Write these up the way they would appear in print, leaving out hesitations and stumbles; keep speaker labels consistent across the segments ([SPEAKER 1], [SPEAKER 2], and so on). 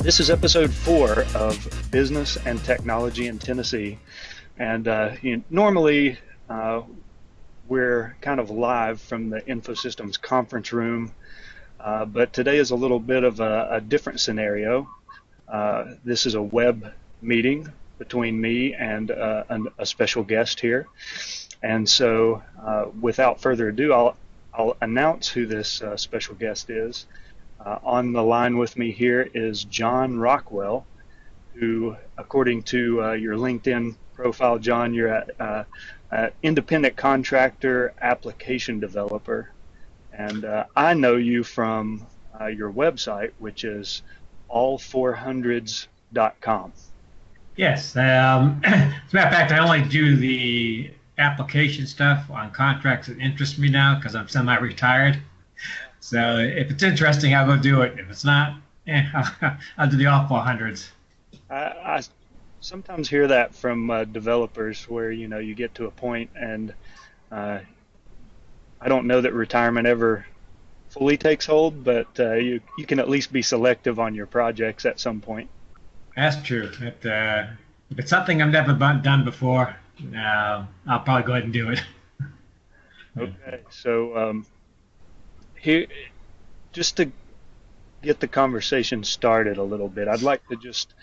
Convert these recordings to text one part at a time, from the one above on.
[SPEAKER 1] This is episode 4 of Business and Technology in Tennessee. And normally we're kind of live from the InfoSystems conference room, but today is a little bit of a different scenario. This is a web meeting between me and a special guest here. And so without further ado, I'll announce who this special guest is. On the line with me here is John Rockwell, who, according to your LinkedIn profile, John, you're an independent contractor application developer. And I know you from your website, which is all400s.com.
[SPEAKER 2] Yes. As a matter of fact, I only do the application stuff on contracts that interest me now because I'm semi-retired. So if it's interesting, I'll go do it. If it's not, I'll do the all400s.
[SPEAKER 1] I sometimes hear that from developers where, you get to a point and I don't know that retirement ever fully takes hold, but you can at least be selective on your projects at some point.
[SPEAKER 2] That's true. If it's something I've never done before, I'll probably go ahead and do it.
[SPEAKER 1] Okay, so here, just to get the conversation started a little bit, I'd like to just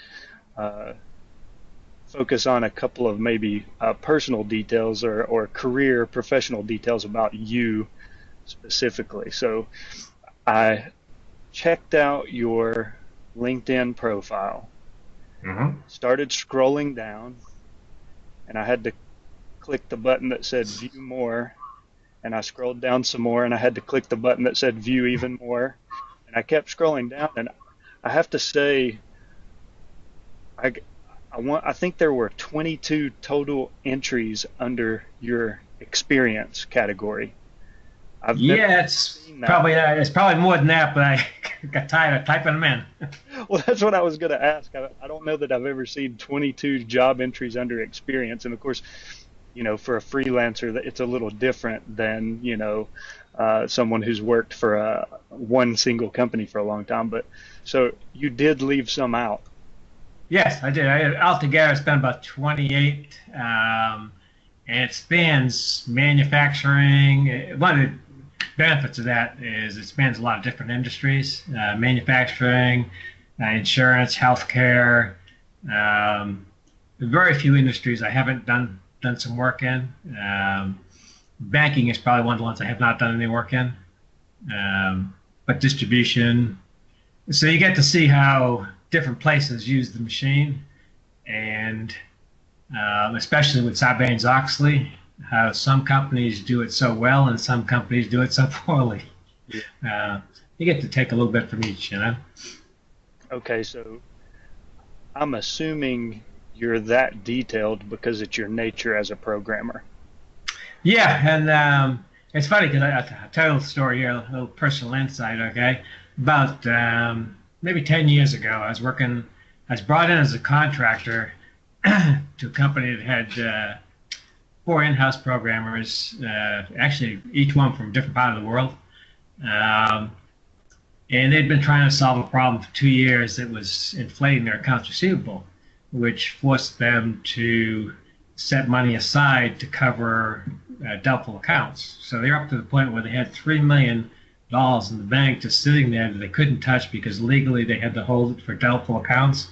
[SPEAKER 1] focus on a couple of maybe personal details or career professional details about you specifically. So I checked out your LinkedIn profile, started scrolling down, and I had to click the button that said view more. And I scrolled down some more, and I had to click the button that said view even more. And I kept scrolling down, and I have to say, I think there were 22 total entries under your experience category.
[SPEAKER 2] It's probably more than that, but I got tired of typing them in.
[SPEAKER 1] Well, that's what I was going to ask. I don't know that I've ever seen 22 job entries under experience, and of course, for a freelancer, it's a little different than, someone who's worked for one single company for a long time. But so you did leave some out.
[SPEAKER 2] Yes, I did. Altogether, I spent about 28, and it spans manufacturing. One of the benefits of that is it spans a lot of different industries, manufacturing, insurance, healthcare. Very few industries I haven't done some work in. Banking is probably one of the ones I have not done any work in, but distribution. So you get to see how different places use the machine, and especially with Sarbanes-Oxley, how some companies do it so well and some companies do it so poorly. You get to take a little bit from each,
[SPEAKER 1] Okay, so I'm assuming you're that detailed because it's your nature as a programmer.
[SPEAKER 2] Yeah, and it's funny because I'll tell a story here, a little personal insight, okay? About maybe 10 years ago, I was brought in as a contractor to a company that had 4 in-house programmers, actually each one from a different part of the world. And they'd been trying to solve a problem for 2 years that was inflating their accounts receivable, which forced them to set money aside to cover doubtful accounts. So they're up to the point where they had $3 million in the bank just sitting there that they couldn't touch because legally they had to hold it for doubtful accounts.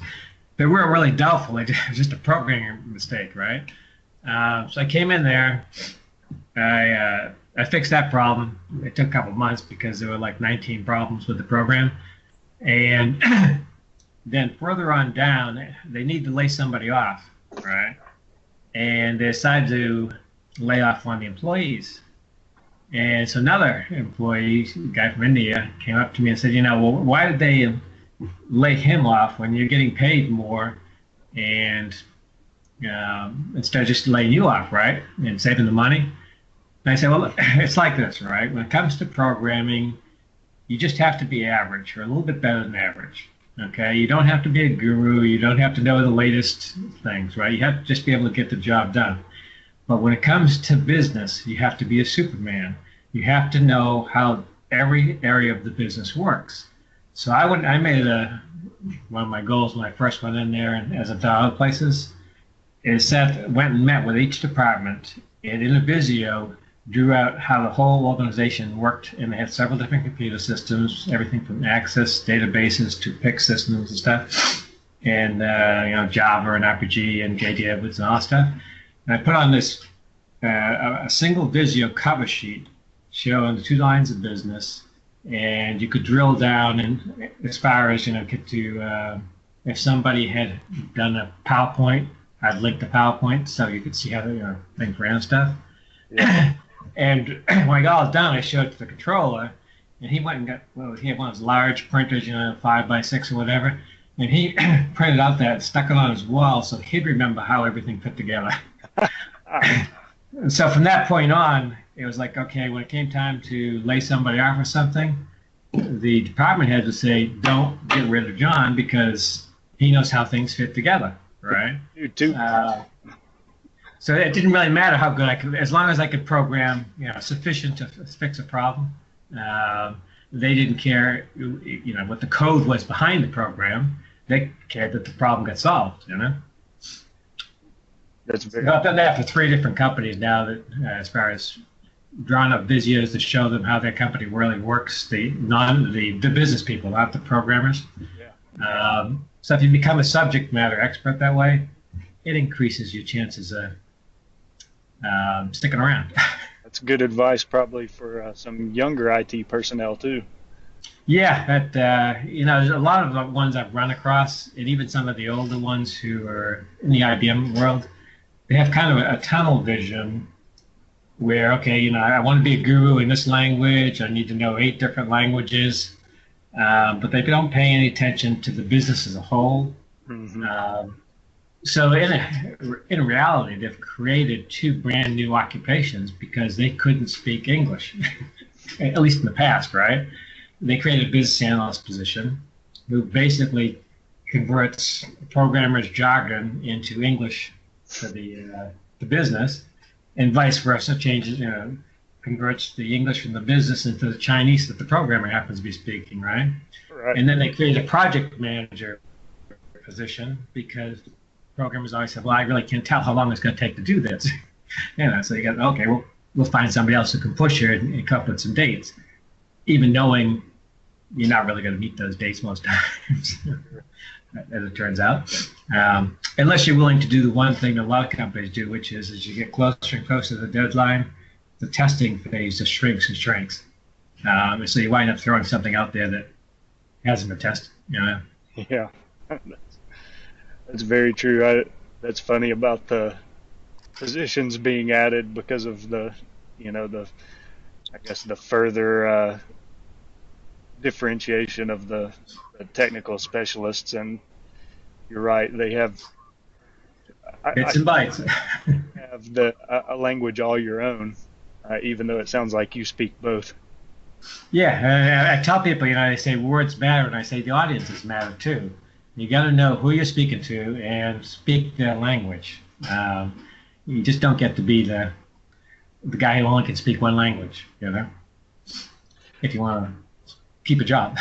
[SPEAKER 2] They weren't really doubtful, it was just a programming mistake, right? So I came in there, I fixed that problem. It took a couple of months because there were like 19 problems with the program. And then further on down, they need to lay somebody off, right? And they decided to lay off one of the employees. And so another employee, a guy from India, came up to me and said, well, why did they lay him off when you're getting paid more and instead of just laying you off, right, and saving the money? And I said, well, it's like this, right? When it comes to programming, you just have to be average or a little bit better than average. Okay, you don't have to be a guru. You don't have to know the latest things, right? You have to just be able to get the job done. But when it comes to business, you have to be a Superman. You have to know how every area of the business works. So I made one of my goals when I first went in there, and as I've done other places, is went and met with each department, and in a Visio drew out how the whole organization worked, and they had several different computer systems, everything from Access databases to PIC systems and stuff, and Java and RPG and JDEVs and all that stuff. And I put on this a single Visio cover sheet showing the 2 lines of business, and you could drill down and as far as get to if somebody had done a PowerPoint, I'd link the PowerPoint so you could see how things ran and stuff. Yeah. And when I got all done, I showed it to the controller, and he went and he had one of those large printers, 5x6 or whatever, and he printed out that, stuck it on his wall so he'd remember how everything fit together. And so from that point on, it was like, okay, when it came time to lay somebody off or something, the department head would say, don't get rid of John because he knows how things fit together, right?
[SPEAKER 1] You too.
[SPEAKER 2] So it didn't really matter how good I could, as long as I could program, sufficient to fix a problem. They didn't care, what the code was behind the program. They cared that the problem got solved,
[SPEAKER 1] That's very.
[SPEAKER 2] I've done that for 3 different companies now. That as far as drawn up Visios to show them how their company really works, the business people, not the programmers. Yeah. So if you become a subject matter expert that way, it increases your chances of sticking around.
[SPEAKER 1] That's good advice, probably for some younger IT personnel too.
[SPEAKER 2] Yeah, that there's a lot of the ones I've run across, and even some of the older ones who are in the IBM world, they have kind of a tunnel vision where, okay, I want to be a guru in this language. I need to know 8 different languages, but they don't pay any attention to the business as a whole. Mm-hmm. So in reality, they've created 2 brand new occupations because they couldn't speak English, at least in the past, right? They created a business analyst position who basically converts programmers' jargon into English for the business, and vice versa, converts the English from the business into the Chinese that the programmer happens to be speaking, right? Right. And then they created a project manager position because programmers always said, well, I really can't tell how long it's going to take to do this. So you got, okay, well, we'll find somebody else who can push it and come up with some dates, even knowing you're not really going to meet those dates most times, as it turns out. Unless you're willing to do the one thing that a lot of companies do, which is as you get closer and closer to the deadline, the testing phase just shrinks and shrinks. So you wind up throwing something out there that hasn't been tested.
[SPEAKER 1] Yeah, that's very true. That's funny about the positions being added because of the further differentiation of the technical specialists. And you're right, they have
[SPEAKER 2] bits and bytes.
[SPEAKER 1] have a language all your own, even though it sounds like you speak both.
[SPEAKER 2] Yeah, I tell people, they say words matter, and I say the audiences matter too. You got to know who you're speaking to and speak their language. You just don't get to be the guy who only can speak one language, if you want to keep a job.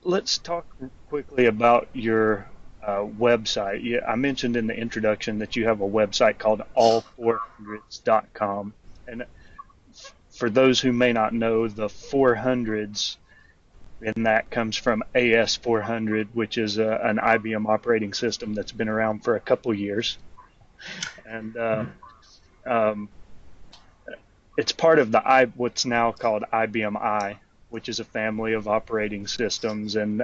[SPEAKER 1] Let's talk quickly about your website. Yeah, I mentioned in the introduction that you have a website called all400s.com. And for those who may not know, the 400s, and that comes from AS400, which is an IBM operating system that's been around for a couple years. And it's part of what's now called IBM I, which is a family of operating systems and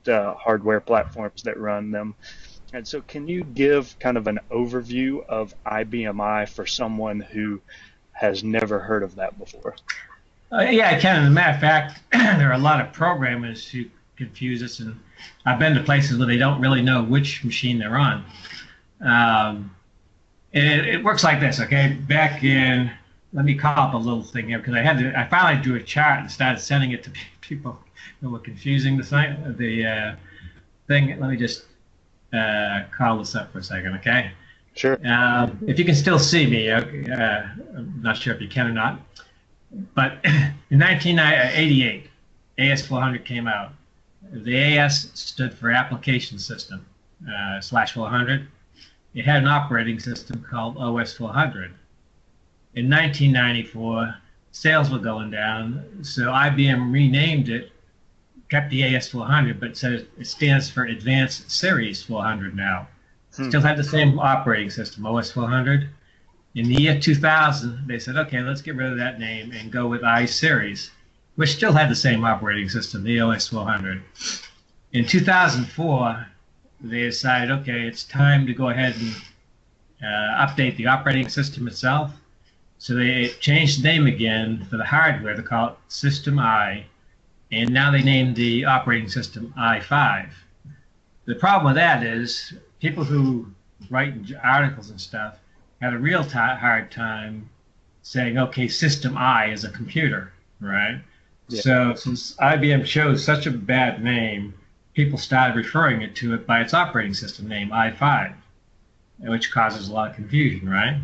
[SPEAKER 1] hardware platforms that run them. And so can you give kind of an overview of IBM I for someone who has never heard of that before?
[SPEAKER 2] Yeah, I can. As a matter of fact, there are a lot of programmers who confuse us, and I've been to places where they don't really know which machine they're on. And it works like this, okay? Back in, let me call up a little thing here because I finally drew a chart and started sending it to people who were confusing the thing. Let me just call this up for a second, okay?
[SPEAKER 1] Sure.
[SPEAKER 2] If you can still see me, I'm not sure if you can or not. But in 1988, AS400 came out. the AS stood for Application System /400. It had an operating system called OS 400. In 1994, sales were going down, so IBM renamed it, kept the AS 400, but said it stands for Advanced Series 400 now. Still had the same operating system, OS 400. In the year 2000, they said, okay, let's get rid of that name and go with iSeries, which still had the same operating system, the OS 400. In 2004, they decided, okay, it's time to go ahead and update the operating system itself. So they changed the name again for the hardware. They call it System I, and now they named the operating system i5. The problem with that is people who write articles and stuff had a real hard time saying, okay, System I is a computer, right? Yeah. So since IBM chose such a bad name, people started referring to it by its operating system name, i5, which causes a lot of confusion, right?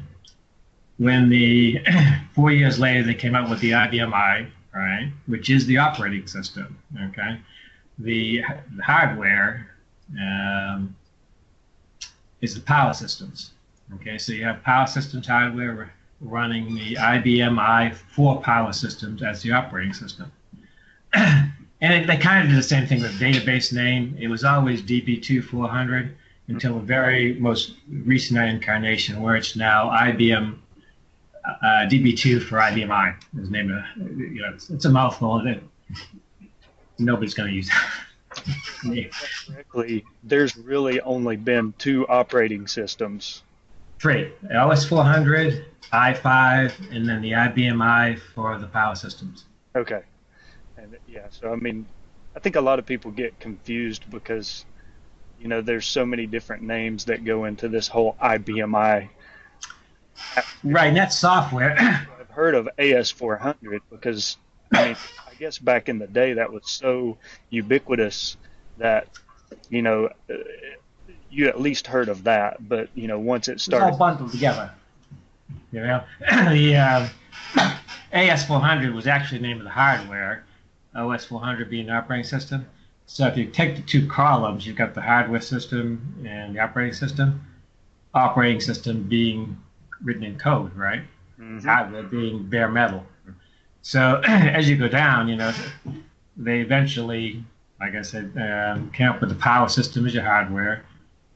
[SPEAKER 2] When 4 years later, they came out with the IBM I, right, which is the operating system, okay? The hardware is the power systems, okay? So you have power systems hardware running the IBM i4 power systems as the operating system. And they kind of did the same thing with database name. It was always DB2 until the very most recent incarnation, where it's now IBM DB2 for IBM I. Is named it's a mouthful. Nobody's going to use it.
[SPEAKER 1] Correctly, there's really only been 2 operating systems.
[SPEAKER 2] 3: OS 400, i5, and then the IBM I for the power systems.
[SPEAKER 1] Okay. And yeah, so I mean, I think a lot of people get confused because, there's so many different names that go into this whole IBM I.
[SPEAKER 2] Right, and that's software.
[SPEAKER 1] I've heard of AS400 because, I guess back in the day that was so ubiquitous that, you at least heard of that. But, once it started.
[SPEAKER 2] It's all bundled together. The AS400 was actually the name of the hardware, OS 400 being the operating system. So if you take the 2 columns, you've got the hardware system and the operating system being written in code, right? Mm-hmm. Hardware being bare metal. So as you go down, they eventually, like I said, came up with the power system as your hardware,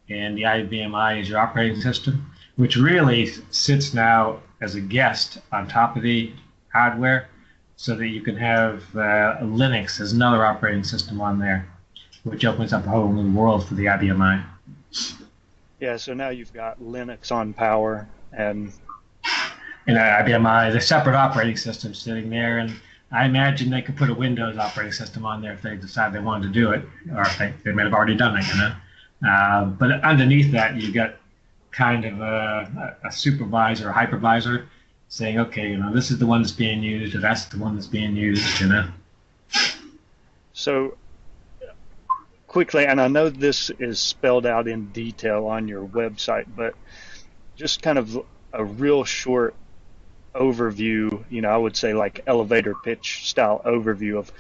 [SPEAKER 2] and the IBM I is your operating system, which really sits now as a guest on top of the hardware, so that you can have Linux as another operating system on there, which opens up a whole new world for the IBM I.
[SPEAKER 1] Yeah, so now you've got Linux on power and
[SPEAKER 2] IBM I, the separate operating system sitting there, and I imagine they could put a Windows operating system on there if they decide they wanted to do it, or if they may have already done it, But underneath that, you got kind of a supervisor, a hypervisor, saying, okay, this is the one that's being used, or that's the one that's being used,
[SPEAKER 1] So, quickly, and I know this is spelled out in detail on your website, but just kind of a real short overview, I would say like elevator pitch style overview of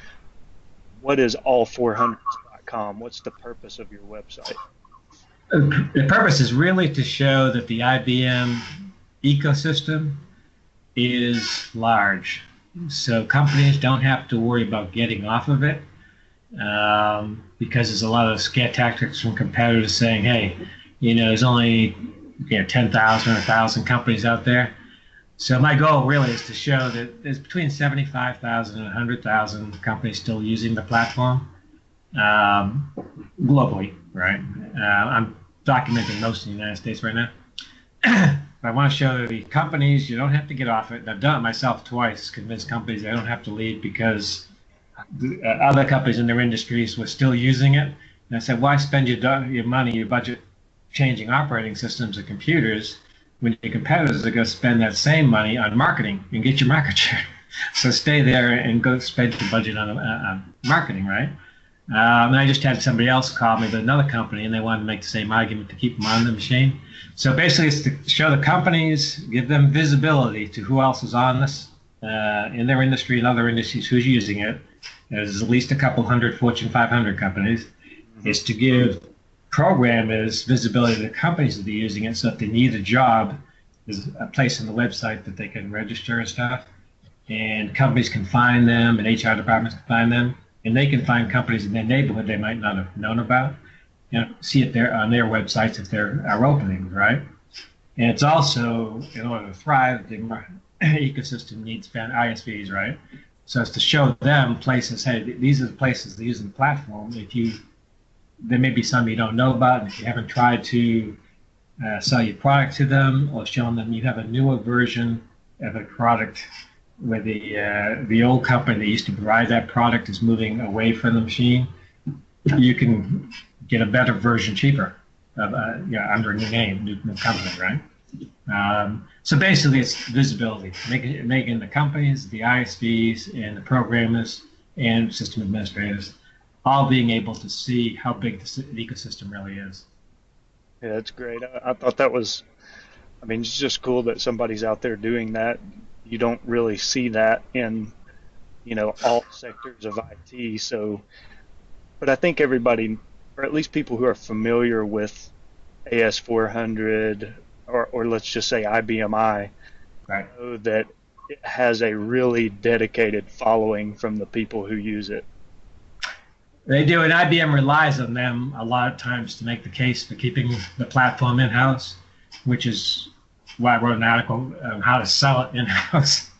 [SPEAKER 1] what is all400s.com? What's the purpose of your website?
[SPEAKER 2] The purpose is really to show that the IBM ecosystem is large, so companies don't have to worry about getting off of it, because there's a lot of scare tactics from competitors saying, hey, there's only 10,000 or 1,000 companies out there. So my goal really is to show that there's between 75,000 and 100,000 companies still using the platform globally, right? I'm documenting most in the United States right now. I want to show the companies you don't have to get off it. And I've done it myself twice, convinced companies they don't have to leave because other companies in their industries were still using it. And I said, why spend your money, your budget, changing operating systems and computers when your competitors are going to spend that same money on marketing and get your market share? So stay there and go spend your budget on marketing, right? And I just had somebody else call me with another company, and they wanted to make the same argument to keep them on the machine. So basically, it's to show the companies, give them visibility to who else is on this in their industry and other industries who's using it. There's at least a couple hundred Fortune 500 companies.
[SPEAKER 1] Hmm.
[SPEAKER 2] Is to give programmers visibility to the companies that are using it, so if they need a job, there's a place on the website that they can register and stuff, and companies can find them, and HR departments can find them, and they can find companies in their neighborhood they might not have known about, and see if they're on their websites if there are openings, right? And it's also, in order to thrive, the ecosystem needs ISVs, right? So it's to show them places, hey, these are the places they're using the platform. If you, there may be some you don't know about, and if you haven't tried to sell your product to them or show them you have a newer version of a product where the old company that used to provide that product is moving away from the machine, you can get a better version cheaper under a new name, new company, right? So basically, it's visibility, making the companies, the ISVs, and the programmers and system administrators all being able to see how big the ecosystem really is.
[SPEAKER 1] Yeah, that's great. I thought that was, I mean, it's just cool that somebody's out there doing that. You don't really see that in, all sectors of IT. So, but I think everybody, or at least people who are familiar with AS400, or let's just say IBMI,
[SPEAKER 2] Right.
[SPEAKER 1] know that it has a really dedicated following from the people who use it.
[SPEAKER 2] They do, and IBM relies on them a lot of times to make the case for keeping the platform in-house, which is why I wrote an article on how to sell it in-house.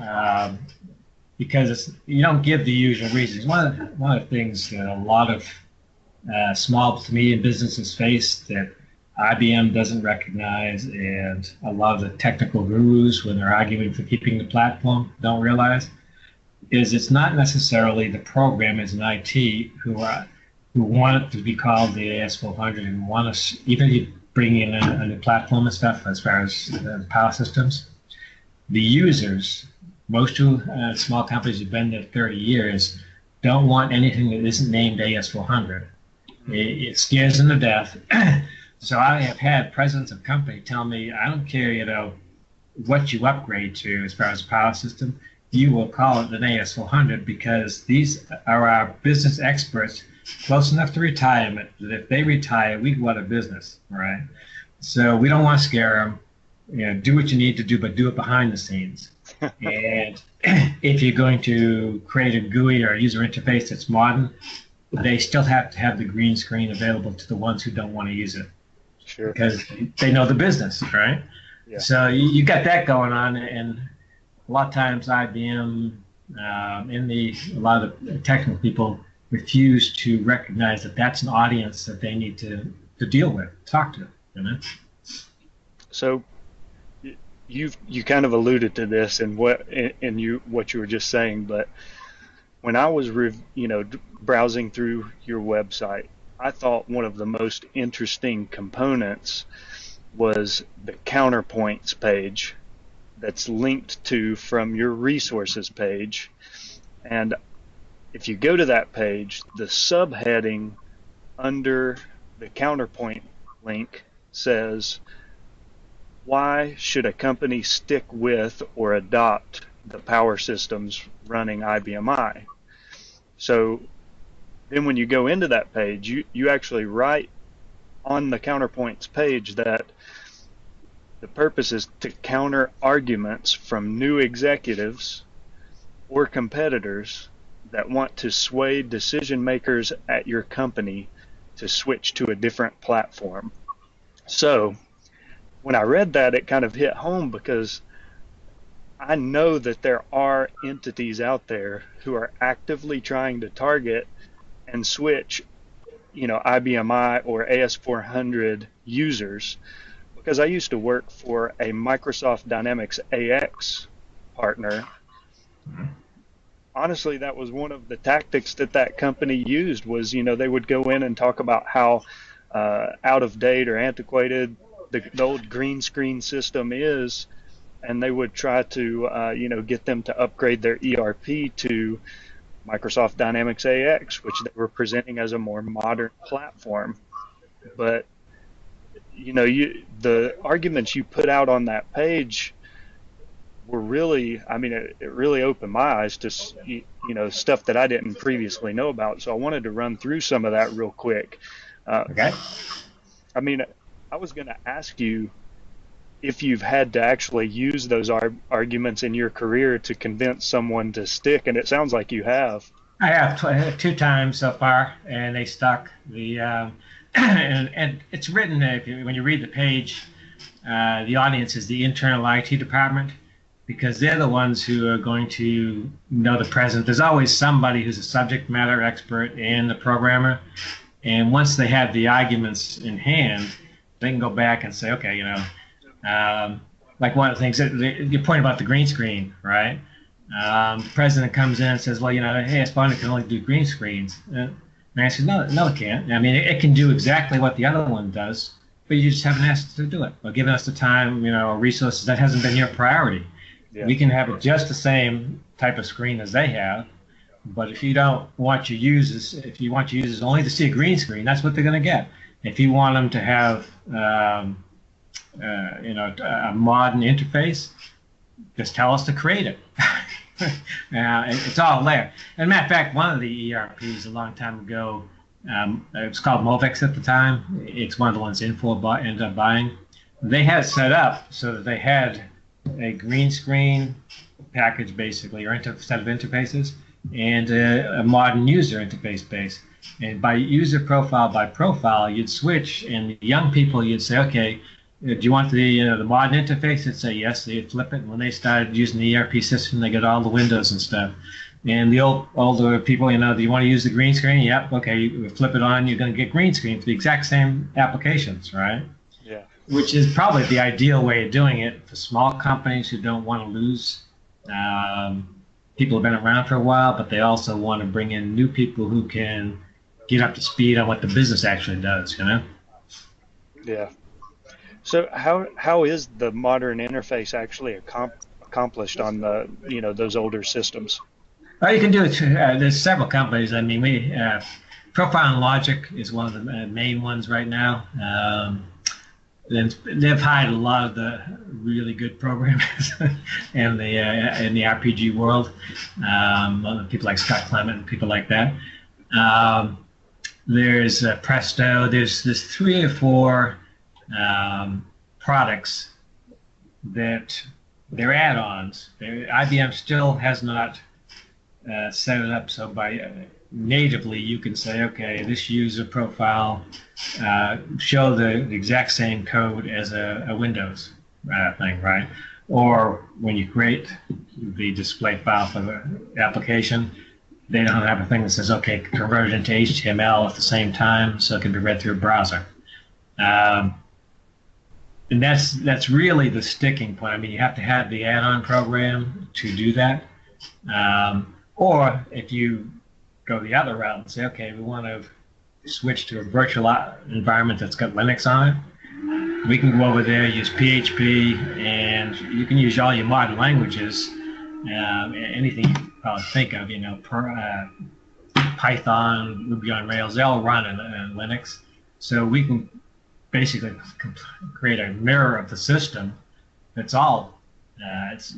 [SPEAKER 2] um, because you don't give the usual reasons. One of the things that a lot of small to medium businesses face that IBM doesn't recognize, and a lot of the technical gurus, when they're arguing for keeping the platform, don't realize, is it's not necessarily the programmers in IT who want it to be called the AS400 and want us, even if you bring in a new platform and stuff as far as power systems. The users, most small companies who've been there 30 years, don't want anything that isn't named AS400. It scares them to death. So I have had presidents of company tell me, I don't care, what you upgrade to as far as power system, you will call it an AS400 because these are our business experts close enough to retirement that if they retire, we go out of business, right? So we don't want to scare them. Do what you need to do, but do it behind the scenes. And if you're going to create a GUI or a user interface that's modern, they still have to have the green screen available to the ones who don't want to use it.
[SPEAKER 1] Sure.
[SPEAKER 2] Because they know the business, right?
[SPEAKER 1] Yeah.
[SPEAKER 2] So you got that going on, and a lot of times IBM a lot of the technical people refuse to recognize that that's an audience that they need to deal with, talk to.
[SPEAKER 1] So you kind of alluded to this in what you were just saying, but when I was browsing through your website, I thought one of the most interesting components was the counterpoints page that's linked to from your resources page. And if you go to that page, the subheading under the counterpoint link says, why should a company stick with or adopt the power systems running IBMI? So then when you go into that page, you actually write on the counterpoints page that the purpose is to counter arguments from new executives or competitors that want to sway decision makers at your company to switch to a different platform. So when I read that, it kind of hit home because I know that there are entities out there who are actively trying to target and switch, IBMI or AS400 users, because I used to work for a Microsoft Dynamics AX partner. Honestly, that was one of the tactics that company used was, they would go in and talk about how out of date or antiquated the old green screen system is, and they would try to, get them to upgrade their ERP to Microsoft Dynamics AX, which they were presenting as a more modern platform. But the arguments you put out on that page, were really, I mean, it really opened my eyes to, stuff that I didn't previously know about. So I wanted to run through some of that real quick. Uh,
[SPEAKER 2] Okay.
[SPEAKER 1] I mean, I was going to ask you if you've had to actually use those arguments in your career to convince someone to stick, and it sounds like you have.
[SPEAKER 2] I have two times so far, and they stuck. And it's written when you read the page, the audience is the internal IT department because they're the ones who are going to know the present. There's always somebody who's a subject matter expert and the programmer, and once they have the arguments in hand, they can go back and say, okay, like one of the things that your point about the green screen, right? The president comes in and says, well, hey, Espana can only do green screens. And I said, no, it can't. I mean, it can do exactly what the other one does, but you just haven't asked to do it or given us the time, or resources. That hasn't been your priority.
[SPEAKER 1] Yeah.
[SPEAKER 2] We can have it just the same type of screen as they have, but if you don't want your users, if you want your users only to see a green screen, that's what they're going to get. If you want them to have, a modern interface, just tell us to create it. It's all there. And matter of fact, one of the ERPs a long time ago, it was called Movex at the time. It's one of the ones Info ended up buying. They had it set up so that they had a green screen package, basically, or set of interfaces, and a modern user interface base. And by user profile by profile, you'd switch, and the young people, you'd say, okay, do you want the modern interface? They'd say yes. They'd flip it. And when they started using the ERP system, they got all the windows and stuff. And the older people, do you want to use the green screen? Yep. Okay, you flip it on. You're going to get green screen for the exact same applications, right?
[SPEAKER 1] Yeah.
[SPEAKER 2] Which is probably the ideal way of doing it for small companies who don't want to lose people who've been around for a while, but they also want to bring in new people who can get up to speed on what the business actually does,
[SPEAKER 1] Yeah. So how is the modern interface actually accomplished on those older systems?
[SPEAKER 2] Well, you can do it. There's several companies. I mean, Profile and Logic is one of the main ones right now. They've hired a lot of the really good programmers in the RPG world. People like Scott Clement and people like that. There's Presto. There's 3 or 4 products that they're add-ons. IBM still has not set it up so by natively you can say, okay, this user profile show the exact same code as a Windows thing, right? Or when you create the display file for the application, they don't have a thing that says, okay, convert it into HTML at the same time so it can be read through a browser. And that's really the sticking point. I mean, you have to have the add-on program to do that. Or if you go the other route and say, okay, we want to switch to a virtual environment that's got Linux on it, we can go over there, use PHP, and you can use all your modern languages, anything you can probably think of, Python, Ruby on Rails, they all run in Linux. So we can basically create a mirror of the system that's all,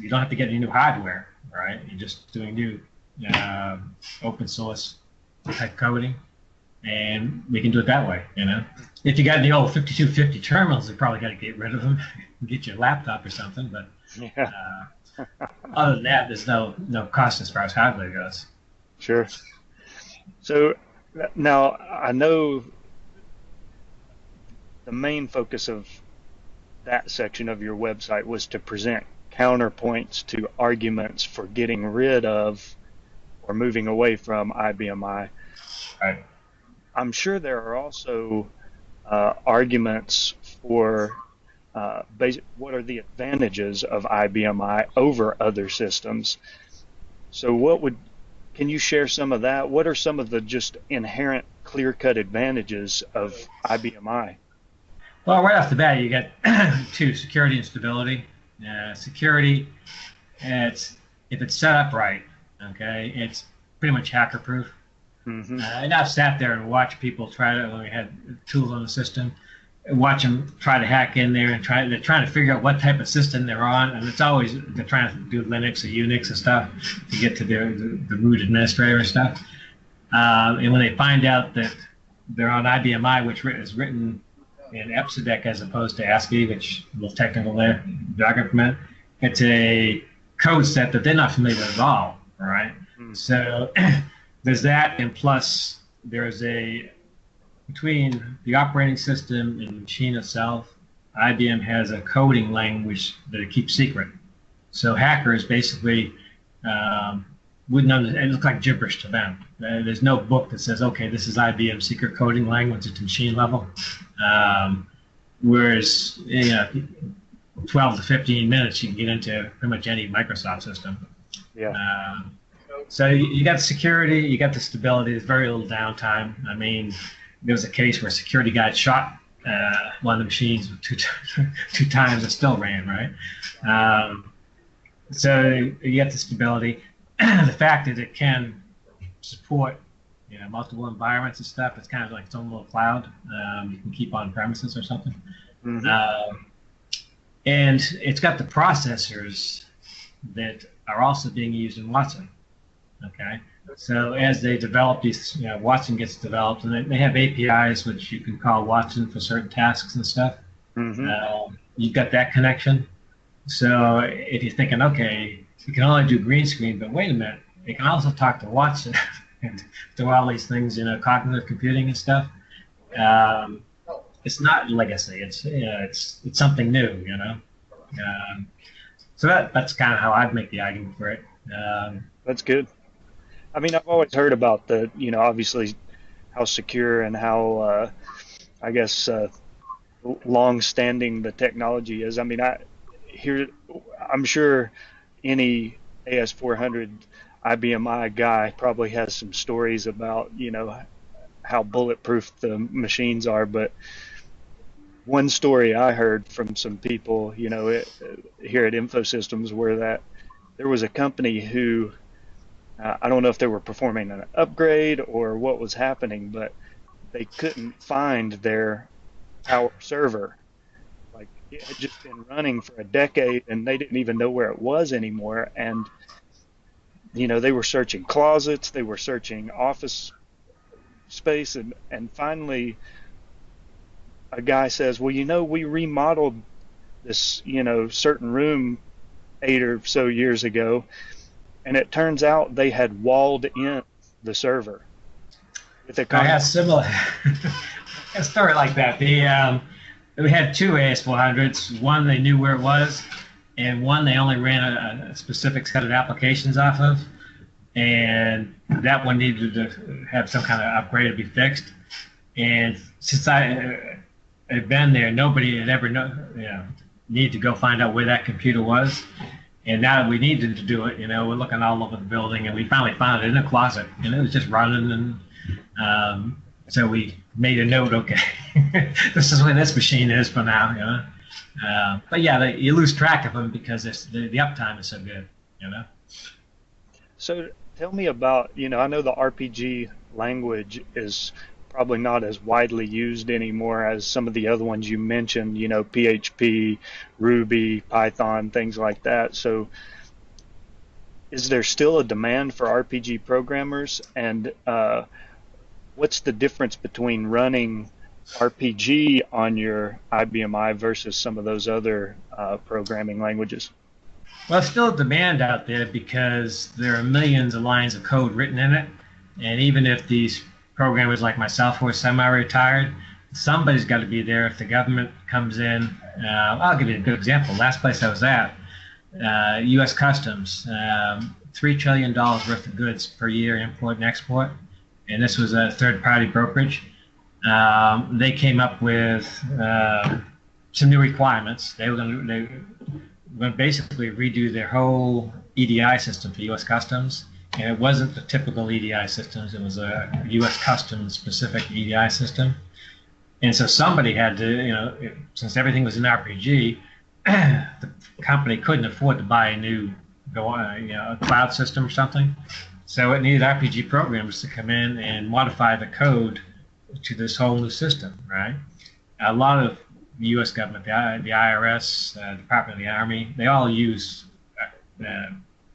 [SPEAKER 2] you don't have to get any new hardware, right? You're just doing new open source type coding, and we can do it that way, If you got the old 5250 terminals, you probably got to get rid of them, get your laptop or something, but
[SPEAKER 1] Yeah.
[SPEAKER 2] other than that, there's no cost as far as hardware goes.
[SPEAKER 1] Sure. So now I know the main focus of that section of your website was to present counterpoints to arguments for getting rid of or moving away from IBMI.
[SPEAKER 2] Right.
[SPEAKER 1] I'm sure there are also arguments for what are the advantages of IBMI over other systems. So can you share some of that? What are some of the just inherent clear-cut advantages of IBMI?
[SPEAKER 2] Well, right off the bat, you get 2, security and stability. Security, if it's set up right, okay, it's pretty much hacker-proof.
[SPEAKER 1] Mm-hmm.
[SPEAKER 2] And I've sat there and watched people try to, when we had tools on the system, watch them try to hack in there and they're trying to figure out what type of system they're on, and it's always they're trying to do Linux or Unix and stuff to get to the root administrator and stuff. And when they find out that they're on IBM which is written in EPSIDEC as opposed to ASCII, which a little technical there, jargon from it, it's a code set that they're not familiar with at all. All right, so there's that, and plus there's between the operating system and the machine itself, IBM has a coding language that it keeps secret. So hackers basically wouldn't understand. It looks like gibberish to them. There's no book that says, okay, this is IBM secret coding language at the machine level. Whereas, 12 to 15 minutes, you can get into pretty much any Microsoft system.
[SPEAKER 1] Yeah.
[SPEAKER 2] So you got security, you got the stability. There's very little downtime. I mean, there was a case where a security guy shot one of the machines two times and still ran, right? So you got the stability. The fact that it can support multiple environments and stuff. It's kind of like its own little cloud. You can keep on premises or something. Mm-hmm. And it's got the processors that are also being used in Watson. Okay, so as they develop these, Watson gets developed, and they have APIs which you can call Watson for certain tasks and stuff. Mm-hmm. You've got that connection. So if you're thinking, okay, you can only do green screen, but wait a minute, you can also talk to Watson and do all these things, cognitive computing and stuff. It's not legacy. It's something new, So that's kind of how I'd make the argument for it.
[SPEAKER 1] That's good. I mean, I've always heard about obviously how secure and how, I guess, long-standing the technology is. I mean, I'm sure any AS400 IBM guy probably has some stories about, how bulletproof the machines are. But one story I heard from some people, here at InfoSystems, were that there was a company who, I don't know if they were performing an upgrade or what was happening, but they couldn't find their power server. Like, it had just been running for a decade and they didn't even know where it was anymore. And, they were searching closets, they were searching office space, and finally a guy says, well, we remodeled this, certain room 8 or so years ago, and it turns out they had walled in the server.
[SPEAKER 2] I have similar a story like that. We had two AS400s. One they knew where it was, and one they only ran a specific set of applications off of, and that one needed to have some kind of upgrade to be fixed. And since I had been there, nobody had ever needed to go find out where that computer was. And now that we needed to do it, we're looking all over the building, and we finally found it in a closet, and it was just running. And so we made a note, okay, this is where this machine is for now, But yeah, you lose track of them because the uptime is so good,
[SPEAKER 1] So tell me about, I know the RPG language is probably not as widely used anymore as some of the other ones you mentioned, PHP, Ruby, Python, things like that. So is there still a demand for RPG programmers? And what's the difference between running RPG on your IBM versus some of those other programming languages?
[SPEAKER 2] Well, there's still a demand out there because there are millions of lines of code written in it. And even if these programmers like myself who are semi-retired, somebody's got to be there if the government comes in. I'll give you a good example. Last place I was at, U.S. Customs, $3 trillion worth of goods per year, import and export. And this was a third-party brokerage. They came up with some new requirements. They were going to basically redo their whole EDI system for U.S. Customs. And it wasn't the typical EDI systems. It was a U.S. Customs specific EDI system. And so somebody had to, since everything was in RPG, the company couldn't afford to buy a new a cloud system or something. So it needed RPG programmers to come in and modify the code to this whole new system, right? a lot of the U.S. government, the IRS, Department of the Army, they all use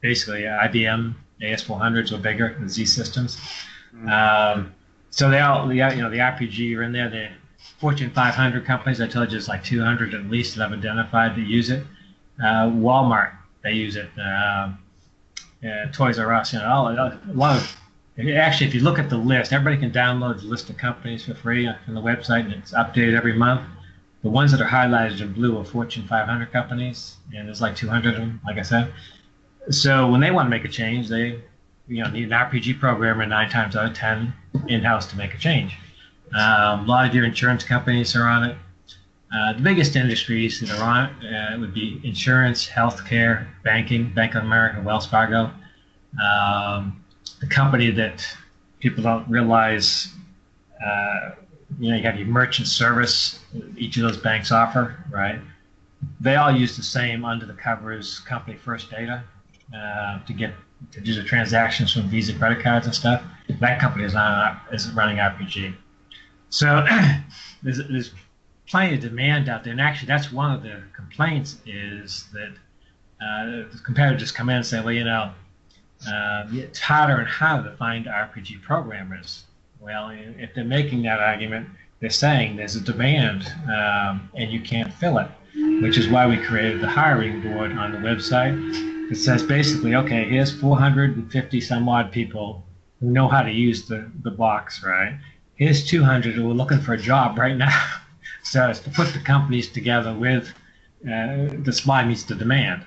[SPEAKER 2] basically IBM AS400s or bigger, the Z systems. So they all, the RPG are in there. The Fortune 500 companies, I told you, it's like 200 at least that I've identified that use it. Walmart, they use it. Toys R Us, a lot of. Actually, if you look at the list, everybody can download the list of companies for free from the website, and it's updated every month. The ones that are highlighted in blue are Fortune 500 companies, and there's like 200 of them, like I said. So when they want to make a change, they need an RPG programmer 9 times out of 10 in-house to make a change. A lot of your insurance companies are on it. The biggest industries that are on it would be insurance, healthcare, banking, Bank of America, Wells Fargo. The company that people don't realize, you have your merchant service, each of those banks offer, right? They all use the same under the covers company first data to do the transactions from Visa credit cards and stuff. That company is running RPG. So there's plenty of demand out there, and actually that's one of the complaints is that the competitors come in and say, well, it's harder and harder to find RPG programmers. Well, if they're making that argument, they're saying there's a demand and you can't fill it, which is why we created the hiring board on the website. It says basically, okay, here's 450 some odd people who know how to use the box, right? Here's 200 who are looking for a job right now. So it's to put the companies together with the supply meets the demand.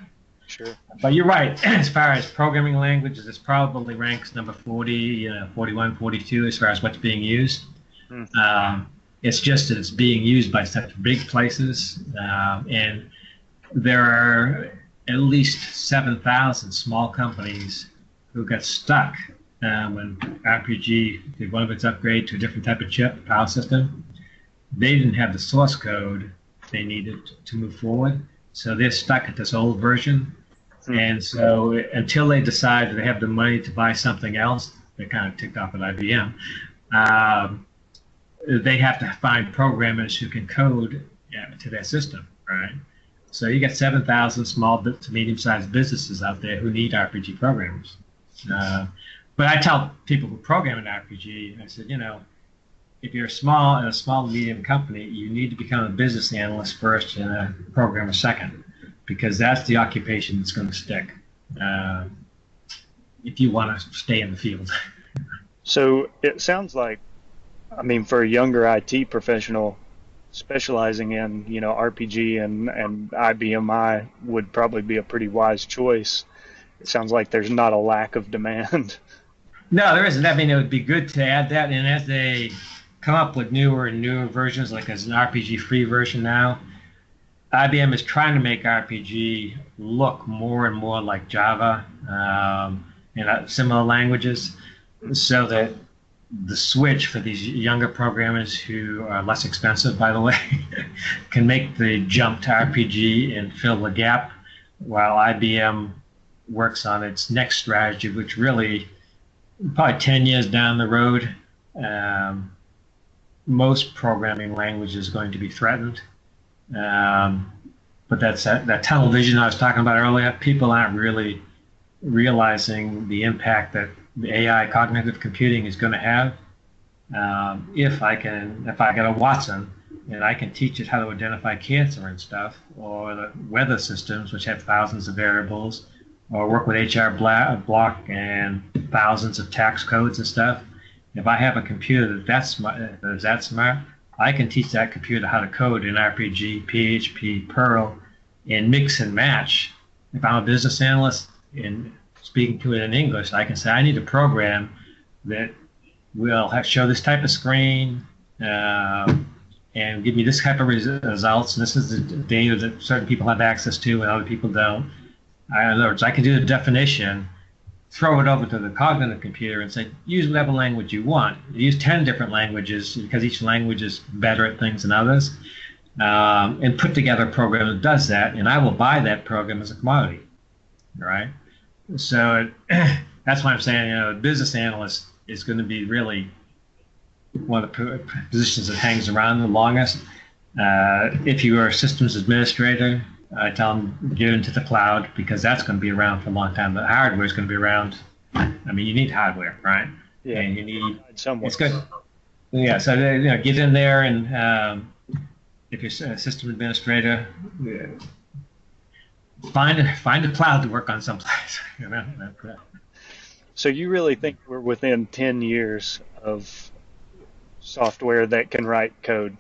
[SPEAKER 1] Sure.
[SPEAKER 2] But you're right. As far as programming languages, it probably ranks number 40, 41, 42 as far as what's being used. It's just that it's being used by such big places. And there are at least 7,000 small companies who got stuck when RPG did one of its upgrade to a different type of chip, power system. They didn't have the source code they needed to move forward. So they're stuck at this old version. And so until they decide that they have the money to buy something else, they're kind of ticked off at IBM, they have to find programmers who can code to their system, right? So you got 7,000 small to medium-sized businesses out there who need RPG programmers. But I tell people who program an RPG, I said, if you're a small medium company, you need to become a business analyst first and a programmer second, because that's the occupation that's going to stick if you want to stay in the field.
[SPEAKER 1] So it sounds like, for a younger IT professional specializing in, RPG and IBMI would probably be a pretty wise choice. It sounds like there's not a lack of demand.
[SPEAKER 2] No, there isn't. It would be good to add that. And as they come up with newer and newer versions, like as an RPG free version now, IBM is trying to make RPG look more and more like Java and similar languages, so that the switch for these younger programmers who are less expensive, by the way, can make the jump to RPG and fill the gap, while IBM works on its next strategy, which really, probably 10 years down the road, most programming language is going to be threatened. But that tunnel vision I was talking about earlier, people aren't really realizing the impact that the AI cognitive computing is going to have. If I got a Watson and I can teach it how to identify cancer and stuff, or the weather systems, which have thousands of variables, or work with HR block and thousands of tax codes and stuff. If I have a computer that's smart, I can teach that computer how to code in RPG, PHP, Perl, and mix and match. If I'm a business analyst and speaking to it in English, I can say, I need a program that will show this type of screen and give me this type of results. And this is the data that certain people have access to and other people don't. In other words, I can do the definition, throw it over to the cognitive computer and say, use whatever language you want. Use 10 different languages because each language is better at things than others, and put together a program that does that, and I will buy that program as a commodity, right? So that's why I'm saying, a business analyst is going to be really one of the positions that hangs around the longest. If you are a systems administrator, I tell them get into the cloud because that's going to be around for a long time. The hardware is going to be around. I mean, you need hardware, right?
[SPEAKER 1] Yeah.
[SPEAKER 2] And you need
[SPEAKER 1] Somewhere.
[SPEAKER 2] it's good. Yeah, so get in there, and if you're a system administrator, find a cloud to work on someplace.
[SPEAKER 1] So you really think we're within 10 years of software that can write code?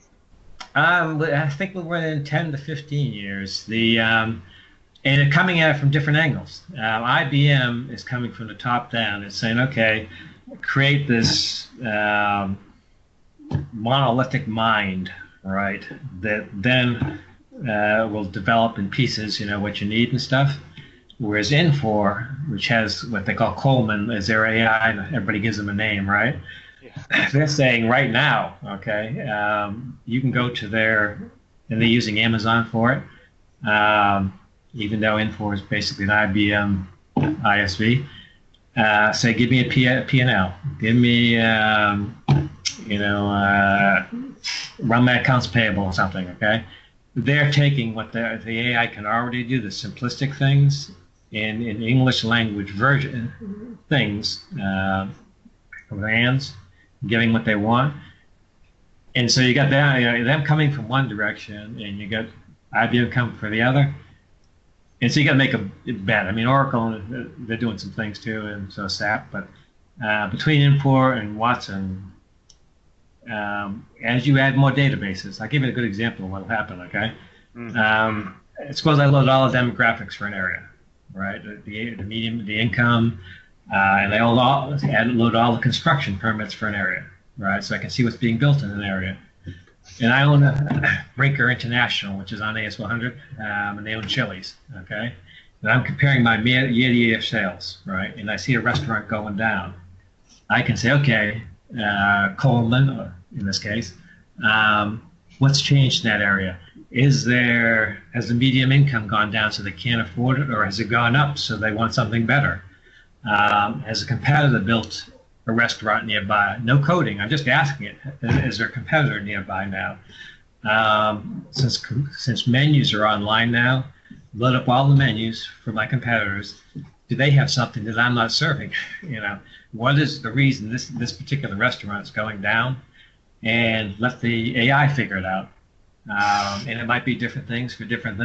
[SPEAKER 2] I think we're in 10 to 15 years. And coming at it from different angles. IBM is coming from the top down. It's saying, okay, create this monolithic mind, right? That then will develop in pieces, what you need and stuff. Whereas Infor, which has what they call Coleman as their AI, and everybody gives them a name, right?
[SPEAKER 1] Yeah.
[SPEAKER 2] They're saying right now, okay, you can go to and they're using Amazon for it, even though Infor is basically an IBM ISV. Say, give me a P&L, give me, run my accounts payable or something, okay? They're taking what the AI can already do, the simplistic things, in English language version things, commands, giving what they want. And so you got that, them coming from one direction, and you got IBM coming for the other. And so you got to make a bet. I mean, Oracle, they're doing some things too, and so SAP. But between Infor and Watson, as you add more databases, I'll give you a good example of what will happen, okay? Mm-hmm. Suppose I load all the demographics for an area, right? The medium, the income, and I load all the construction permits for an area, right? So I can see what's being built in an area. And I own Brinker International, which is on AS100, and they own Chili's, okay? And I'm comparing my year-to-year sales, right? And I see a restaurant going down. I can say, okay, Coleman, or in this case, what's changed in that area? Has the medium income gone down so they can't afford it, or has it gone up so they want something better? Has a competitor built a restaurant nearby? No coding, I'm just asking it. Is there a competitor nearby now? Since menus are online now, load up all the menus for my competitors. Do they have something that I'm not serving? What is the reason this particular restaurant is going down? And let the AI figure it out. And it might be different things for different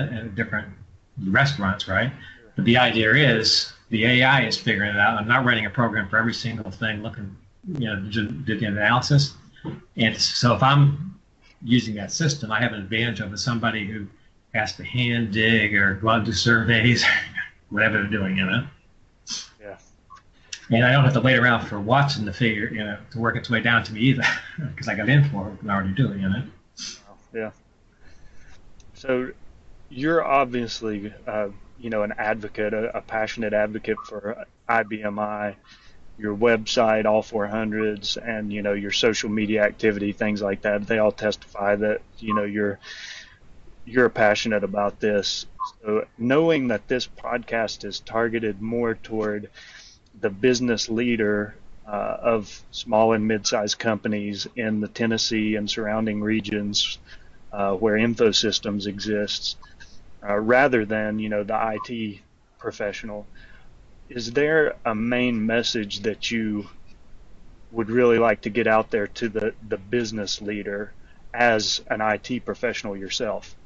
[SPEAKER 2] restaurants, right? But the idea is the AI is figuring it out. I'm not writing a program for every single thing, looking, do the analysis. And so if I'm using that system, I have an advantage over somebody who has to hand dig or go out and do surveys, whatever they're doing,
[SPEAKER 1] Yeah.
[SPEAKER 2] And I don't have to wait around for Watson to figure, to work its way down to me either, because I got Infor and already do it,
[SPEAKER 1] Yeah. So you're obviously, an advocate, a passionate advocate for IBMI, your website, all 400s, and, your social media activity, things like that. They all testify that, you're passionate about this. So knowing that this podcast is targeted more toward the business leader of small and mid-sized companies in the Tennessee and surrounding regions where InfoSystems exists, rather than the IT professional, is there a main message that you would really like to get out there to the business leader as an IT professional yourself?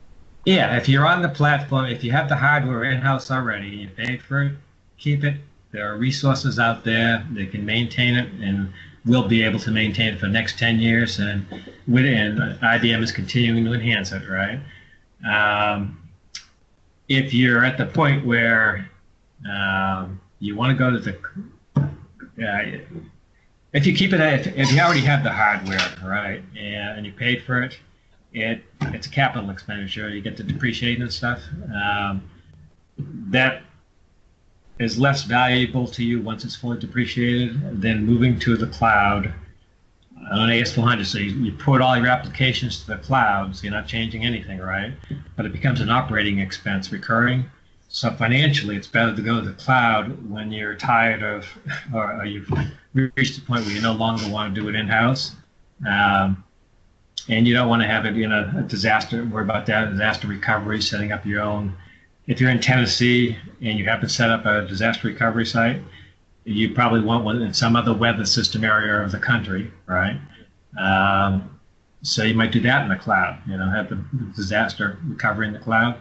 [SPEAKER 2] Yeah, if you're on the platform, if you have the hardware in-house already, you paid for it, keep it. There are resources out there that can maintain it, and we'll be able to maintain it for the next 10 years, and IBM is continuing to enhance it, right? If you're at the point where you want to go to if you keep it, if you already have the hardware, right, and you paid for it, it's a capital expenditure. You get to depreciate and stuff. That is less valuable to you once it's fully depreciated than moving to the cloud on AS400. So you put all your applications to the cloud, so you're not changing anything, right? But it becomes an operating expense, recurring. So financially, it's better to go to the cloud when you're tired of, or you've reached the point where you no longer want to do it in-house. and you don't want to have it in a disaster. Worry about that disaster recovery, setting up your own. If you're in Tennessee and you have to set up a disaster recovery site, you probably want one in some other weather system area of the country, right? So you might do that in the cloud. Have the disaster recovery in the cloud.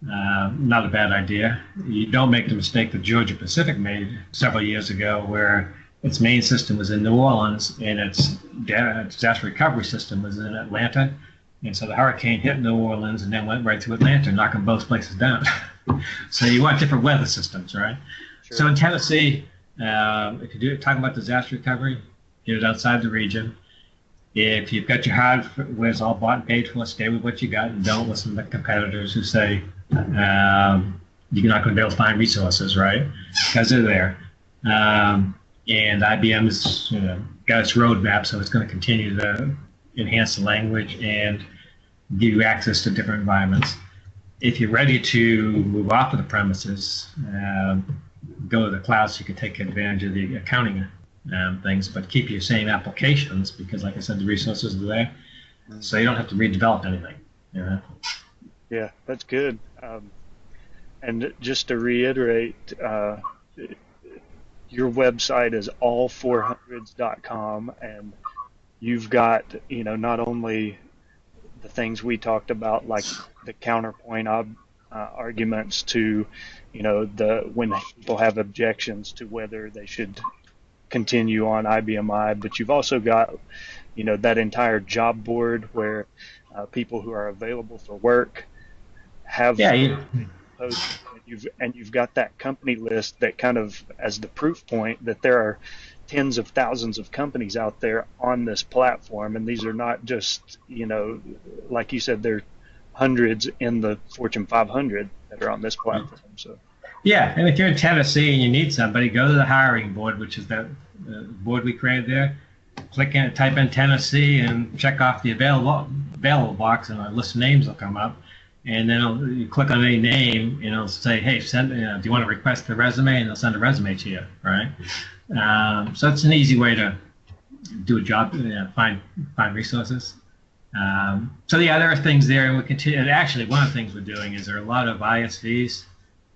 [SPEAKER 2] Not a bad idea. You don't make the mistake that Georgia Pacific made several years ago, where its main system was in New Orleans and its disaster recovery system was in Atlanta. And so the hurricane hit New Orleans and then went right through Atlanta, knocking both places down. So you want different weather systems, right? Sure. So in Tennessee, if you're talking about disaster recovery, get it outside the region. If you've got your hardware all bought and paid for, stay with what you got and don't listen to the competitors who say you're not going to be able to find resources, right? Because they're there. And IBM's got its roadmap, so it's going to continue to enhance the language and give you access to different environments. If you're ready to move off of the premises, go to the cloud so you can take advantage of the accounting things, but keep your same applications because, like I said, the resources are there, so you don't have to redevelop anything.
[SPEAKER 1] Yeah, that's good. And just to reiterate, your website is all400s.com, and you've got, not only the things we talked about, like the counterpoint arguments to, when people have objections to whether they should continue on IBM but you've also got, that entire job board where people who are available for work have posts, and you've got that company list that kind of as the proof point that there are tens of thousands of companies out there on this platform, and these are not just, like you said, there are hundreds in the Fortune 500 that are on this platform. So
[SPEAKER 2] yeah, and if you're in Tennessee and you need somebody, go to the hiring board, which is the board we created there. Click in, type in Tennessee, and check off the available box, and a list of names will come up. And then you click on any name, and it'll say, "Hey, send. Do you want to request the resume?" And they'll send a resume to you, right? So it's an easy way to do a job, find resources. So yeah, there are things there, and we continue. And actually, one of the things we're doing is there are a lot of ISVs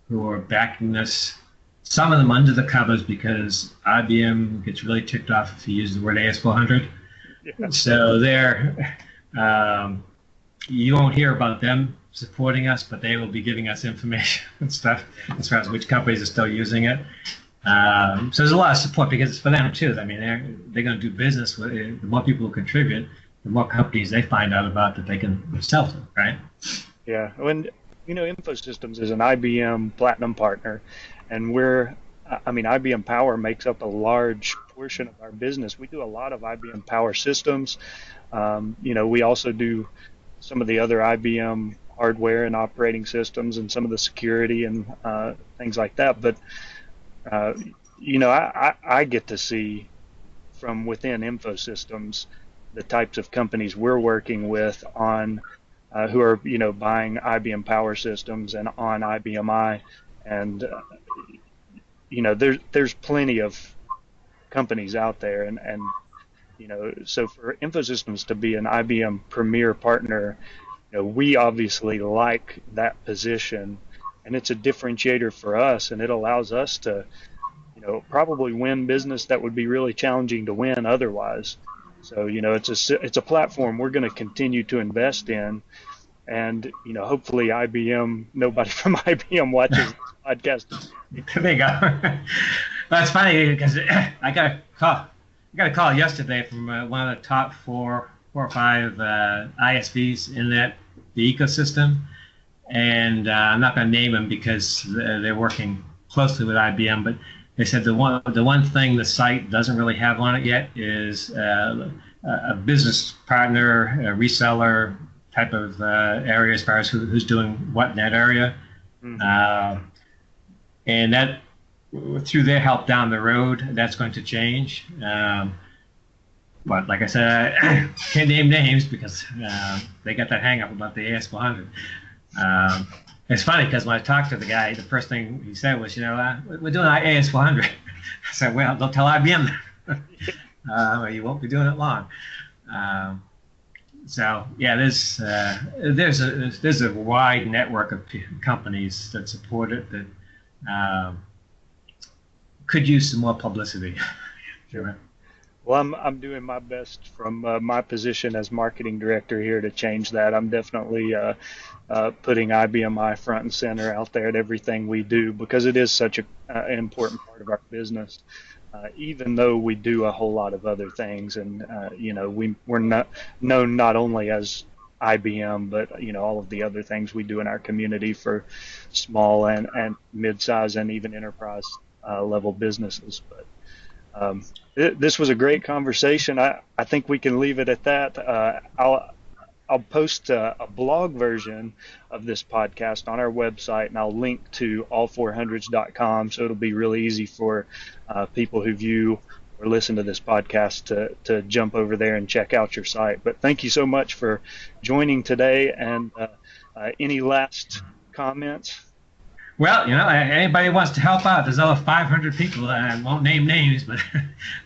[SPEAKER 2] who are backing us. Some of them under the covers because IBM gets really ticked off if you use the word AS400. Yeah. So they're you won't hear about them supporting us, but they will be giving us information and stuff as far as which companies are still using it. So there's a lot of support because it's for them too. I mean, they're going to do business with it. The more people who contribute, the more companies they find out about that they can sell to, right?
[SPEAKER 1] Yeah, and InfoSystems is an IBM Platinum partner, and IBM Power makes up a large portion of our business. We do a lot of IBM Power systems. We also do some of the other IBM hardware and operating systems and some of the security and things like that. But, I get to see from within InfoSystems the types of companies we're working with on who are, buying IBM Power systems and on IBM and, there's plenty of companies out there. And so for InfoSystems to be an IBM Premier partner, we obviously like that position, and it's a differentiator for us, and it allows us to, probably win business that would be really challenging to win otherwise. So, it's a platform we're going to continue to invest in, and, hopefully nobody from IBM watches this podcast.
[SPEAKER 2] There you go. That's funny because I got a call yesterday from one of the top four or five ISVs in the ecosystem, and I'm not going to name them because they're working closely with IBM. But they said the one thing the site doesn't really have on it yet is a business partner, a reseller type of area as far as who's doing what in that area, and that through their help down the road, that's going to change. But like I said, I can't name names because they got that hang up about the AS400. It's funny because when I talked to the guy, the first thing he said was, we're doing AS400. I said, well, don't tell IBM that. You won't be doing it long. So yeah, there's a wide network of companies that support it that could use some more publicity.
[SPEAKER 1] Sure. Well, I'm doing my best from my position as marketing director here to change that. I'm definitely putting IBMI front and center out there at everything we do because it is such an important part of our business. Even though we do a whole lot of other things, and we're not known not only as IBM, but all of the other things we do in our community for small and mid-size and even enterprise level businesses. But this was a great conversation. I think we can leave it at that. I'll post a blog version of this podcast on our website, and I'll link to all400s.com, so it'll be really easy for people who view or listen to this podcast to jump over there and check out your site. But thank you so much for joining today, and any last comments?
[SPEAKER 2] Well, anybody wants to help out, there's over 500 people, and I won't name names, but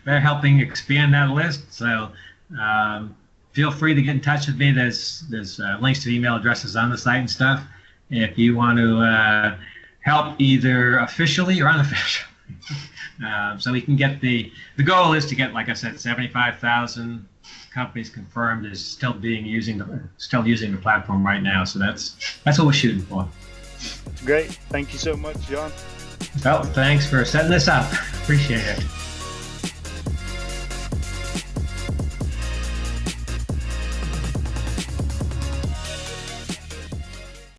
[SPEAKER 2] they're helping expand that list. So feel free to get in touch with me. There's links to the email addresses on the site and stuff. If you want to help either officially or unofficially. So we can get the goal is to get, like I said, 75,000 companies confirmed is still using the platform right now. So that's what we're shooting for.
[SPEAKER 1] Great. Thank you so much, John.
[SPEAKER 2] Well, thanks for setting this up. Appreciate it.